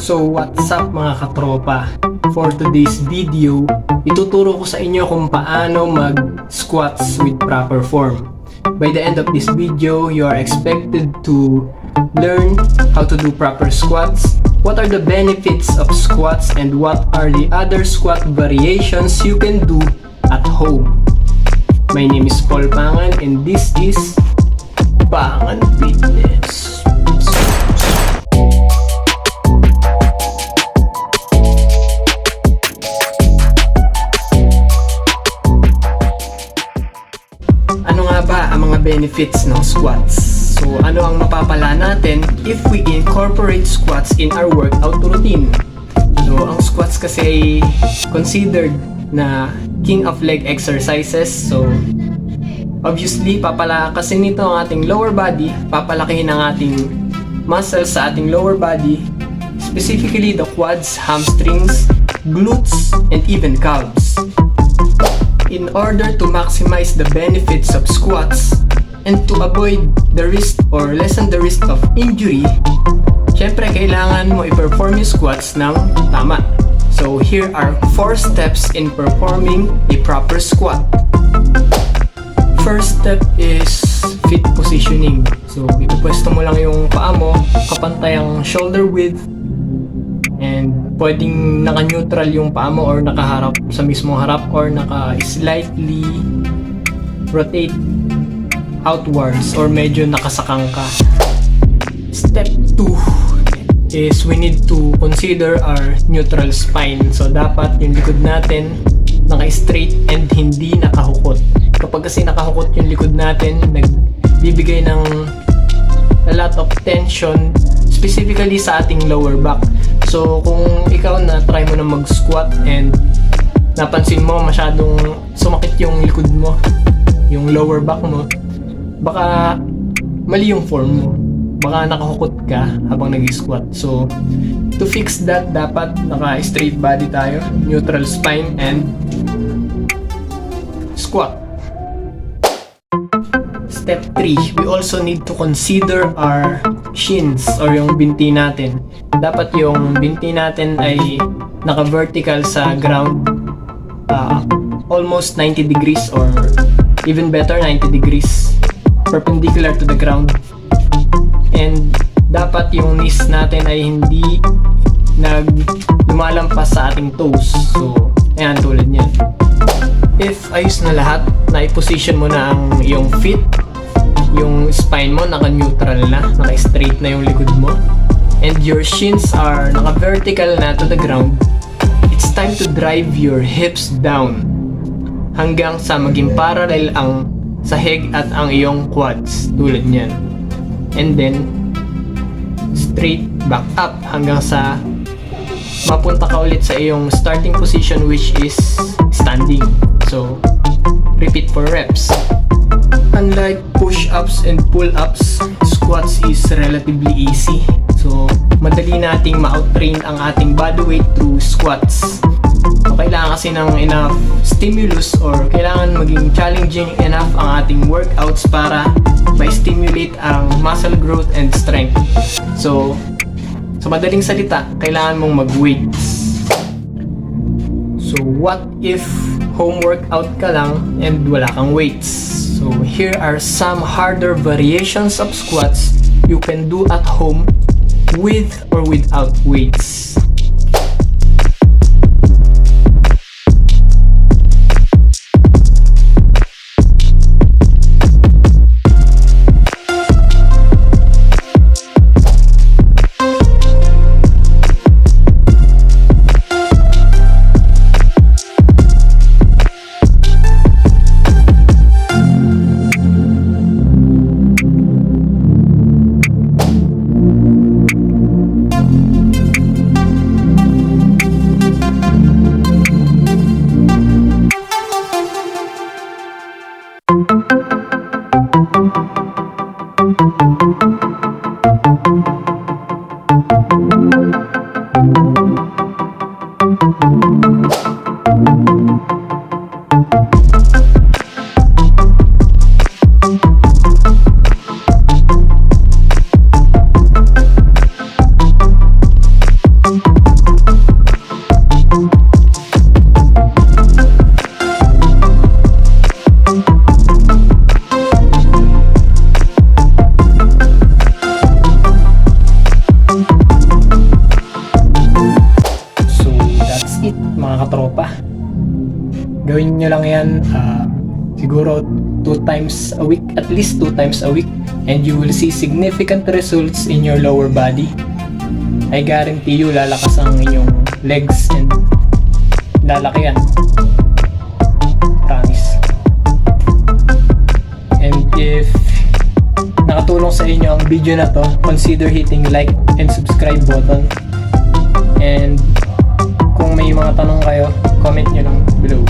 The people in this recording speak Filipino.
So what's up mga katropa? For today's video, ituturo ko sa inyo kung paano mag-squats with proper form. By the end of this video, you are expected to learn how to do proper squats, what are the benefits of squats, and what are the other squat variations you can do at home. My name is Paul Pangan and this is Pangan Fitness. Ano nga ba ang mga benefits ng squats? So ano ang mapapala natin if we incorporate squats in our workout routine? So ang squats kasi ay considered na king of leg exercises. So obviously papalakasin nito ang ating lower body, papalakihin ang ating muscles sa ating lower body, specifically the quads, hamstrings, glutes, and even calves. In order to maximize the benefits of squats and to avoid the risk or lessen the risk of injury, syempre kailangan mo i-perform yung squats ng tama. So here are 4 steps in performing a proper squat. First step is feet positioning. So ipupwesto mo lang yung paa mo, kapantay ang shoulder width, and pwedeng naka-neutral yung paa mo or nakaharap sa mismong harap or naka-slightly rotate outwards or medyo nakasakang ka. Step 2 is we need to consider our neutral spine. So dapat yung likod natin naka-straight and hindi nakahukot. Kapag kasi nakahukot yung likod natin, nagbibigay ng a lot of tension specifically sa ating lower back. So kung ikaw na try mo na mag-squat and napansin mo masyadong sumakit yung likod mo, yung lower back mo, baka mali yung form mo, baka nakahukot ka habang nag-squat. So to fix that, dapat naka-straight body tayo, neutral spine, and squat. Step 3, we also need to consider our shins or yung binti natin. Dapat yung binti natin ay naka-vertical sa ground, almost 90 degrees or even better 90 degrees perpendicular to the ground. And dapat yung knees natin ay hindi lumalampas sa ating toes. So ayan, tulad niyan. If ayos na lahat, na-position mo na ang iyong feet, yung spine mo naka-neutral na, naka-straight na yung likod mo, and your shins are naka-vertical na to the ground, it's time to drive your hips down hanggang sa maging parallel ang sahig at ang iyong quads, tulad niyan. And then straight back up hanggang sa mapunta ka ulit sa iyong starting position, which is standing. So repeat for reps. Unlike push-ups and pull-ups, squats is relatively easy. So madali nating ma-outtrain ang ating body weight through squats. So kailangan kasi ng enough stimulus or kailangan maging challenging enough ang ating workouts para ma-stimulate ang muscle growth and strength. So sa madaling salita, kailangan mong mag-weights. So what if home workout ka lang and wala kang weights? So here are some harder variations of squats you can do at home with or without weights. Gawin nyo lang yan siguro 2 times a week, at least 2 times a week, and you will see significant results in your lower body. I guarantee you, lalakas ang inyong legs and lalaki yan. Promise. And if nakatulong sa inyo ang video na to, consider hitting like and subscribe button. And kung may mga tanong kayo, comment nyo lang below.